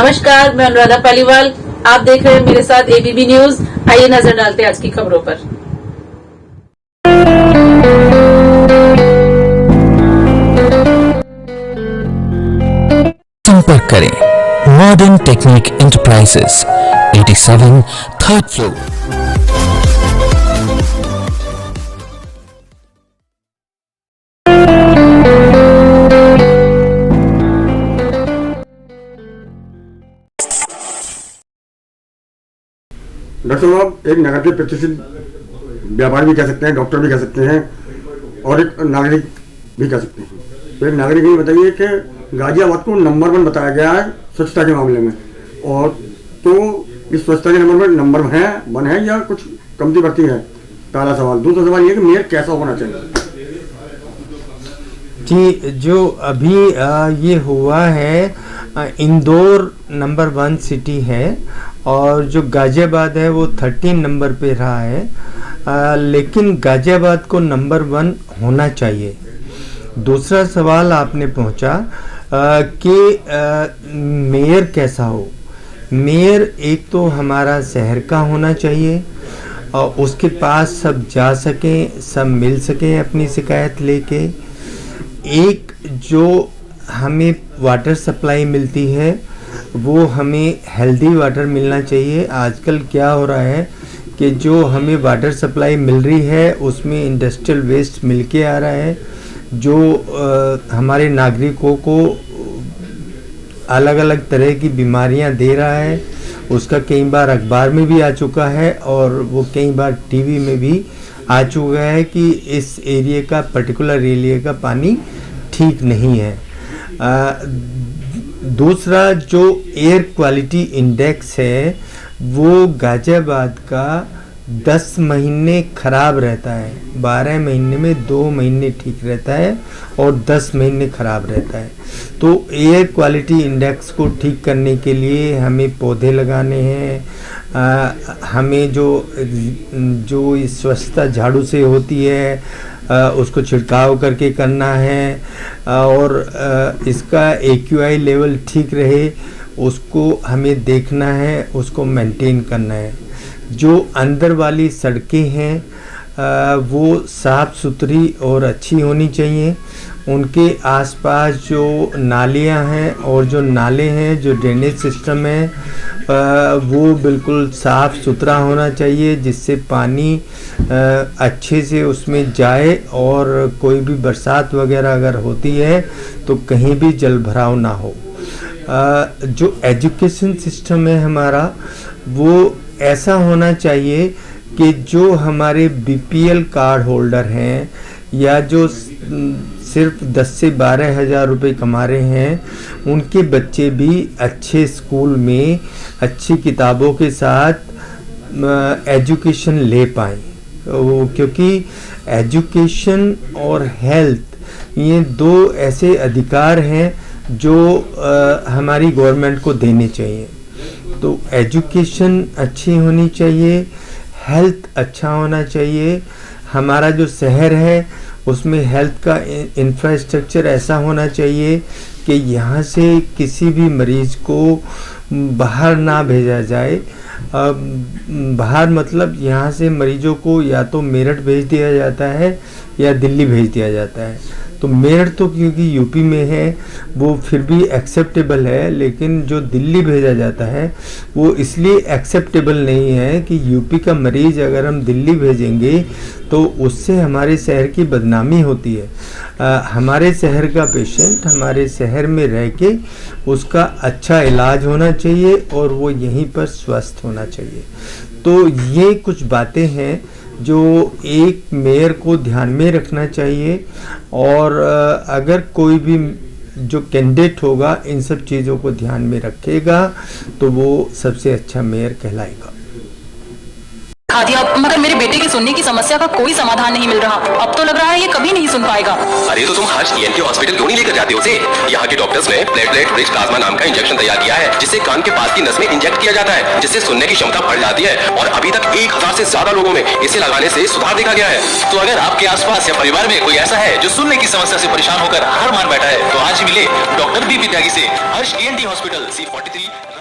नमस्कार, मैं अनुराधा पालीवाल। आप देख रहे हैं मेरे साथ एबीपी न्यूज। आइए नजर डालते हैं आज की खबरों पर। संपर्क करें modern technique enterprises 87 third floor. Doctor साहब एक नगरीय प्रतिष्ठित व्यापारी भी कह सकते हैं, डॉक्टर भी कह सकते हैं और एक नागरिक भी कह सकते हैं। तो एक नागरिक ये बताइए कि गाजियाबाद को नंबर 1 बताया गया है स्वच्छता के मामले में, और तो इस स्वच्छता के नंबर 1 है या कुछ कमती बढ़ती है? पहला सवाल। दूसरा सवाल ये कि मेयर कैसा होना चाहिए? जी, जो अभी ये हुआ है, इंदौर नंबर 1 सिटी है और जो गाजियाबाद है वो 13 नंबर पे रहा है, लेकिन गाजियाबाद को नंबर 1 होना चाहिए। दूसरा सवाल आपने पूछा कि मेयर कैसा हो। मेयर एक तो हमारा शहर का होना चाहिए और उसके पास सब जा सकें, सब मिल सकें अपनी शिकायत लेके। एक जो हमें वाटर सप्लाई मिलती है वो हमें हेल्दी वाटर मिलना चाहिए। आजकल क्या हो रहा है कि जो हमें वाटर सप्लाई मिल रही है उसमें इंडस्ट्रियल वेस्ट मिल के आ रहा है, जो हमारे नागरिकों को अलग अलग तरह की बीमारियां दे रहा है। उसका कई बार अखबार में भी आ चुका है और वो कई बार टीवी में भी आ चुका है कि इस एरिया का, पर्टिकुलर एरिया का पानी ठीक नहीं है। दूसरा जो एयर क्वालिटी इंडेक्स है वो गाजियाबाद का 10 महीने ख़राब रहता है। 12 महीने में 2 महीने ठीक रहता है और 10 महीने ख़राब रहता है। तो एयर क्वालिटी इंडेक्स को ठीक करने के लिए हमें पौधे लगाने हैं। हमें जो स्वच्छता झाड़ू से होती है उसको छिड़काव करके करना है और इसका AQI लेवल ठीक रहे उसको हमें देखना है, उसको मेंटेन करना है। जो अंदर वाली सड़कें हैं वो साफ़ सुथरी और अच्छी होनी चाहिए। उनके आसपास जो नालियां हैं और जो नाले हैं, जो ड्रेनेज सिस्टम है वो बिल्कुल साफ़ सुथरा होना चाहिए, जिससे पानी अच्छे से उसमें जाए और कोई भी बरसात वगैरह अगर होती है तो कहीं भी जल भराव ना हो। जो एजुकेशन सिस्टम है हमारा वो ऐसा होना चाहिए कि जो हमारे BPL कार्ड होल्डर हैं या जो सिर्फ 10 से 12 हज़ार रुपये कमा रहे हैं उनके बच्चे भी अच्छे स्कूल में अच्छी किताबों के साथ एजुकेशन ले पाएँ, क्योंकि एजुकेशन और हेल्थ ये 2 ऐसे अधिकार हैं जो हमारी गवर्नमेंट को देने चाहिए। तो एजुकेशन अच्छी होनी चाहिए, हेल्थ अच्छा होना चाहिए। हमारा जो शहर है उसमें हेल्थ का इंफ्रास्ट्रक्चर ऐसा होना चाहिए कि यहाँ से किसी भी मरीज़ को बाहर ना भेजा जाए। बाहर मतलब यहाँ से मरीजों को या तो मेरठ भेज दिया जाता है या दिल्ली भेज दिया जाता है। तो मेरठ तो क्योंकि यूपी में है वो फिर भी एक्सेप्टेबल है, लेकिन जो दिल्ली भेजा जाता है वो इसलिए एक्सेप्टेबल नहीं है कि यूपी का मरीज़ अगर हम दिल्ली भेजेंगे तो उससे हमारे शहर की बदनामी होती है। हमारे शहर का पेशेंट हमारे शहर में रह के उसका अच्छा इलाज होना चाहिए और वो यहीं पर स्वस्थ होना चाहिए। तो ये कुछ बातें हैं जो एक मेयर को ध्यान में रखना चाहिए और अगर कोई भी जो कैंडिडेट होगा इन सब चीज़ों को ध्यान में रखेगा तो वो सबसे अच्छा मेयर कहलाएगा। दिखा दिया, मगर मेरे बेटे की सुनने की समस्या का कोई समाधान नहीं मिल रहा। अब तो लग रहा है ये कभी नहीं सुन पाएगा। अरे तो तुम हर्ष ENT हॉस्पिटल क्यों नहीं लेकर जाते उसे? यहाँ के डॉक्टर्स ने प्लेटलेट रिच प्लाज्मा नाम का इंजेक्शन तैयार किया है, जिससे कान के पास की नस में इंजेक्ट किया जाता है, जिससे सुनने की क्षमता बढ़ जाती है और अभी तक 1000 से ज्यादा लोगों में इसे लगाने से सुधार देखा गया है। तो अगर आपके आसपास या परिवार में कोई ऐसा है जो सुनने की समस्या से परेशान होकर हार मान बैठा है तो आज ही मिले डॉक्टर B. त्यागी से। हर्ष ENT हॉस्पिटल C43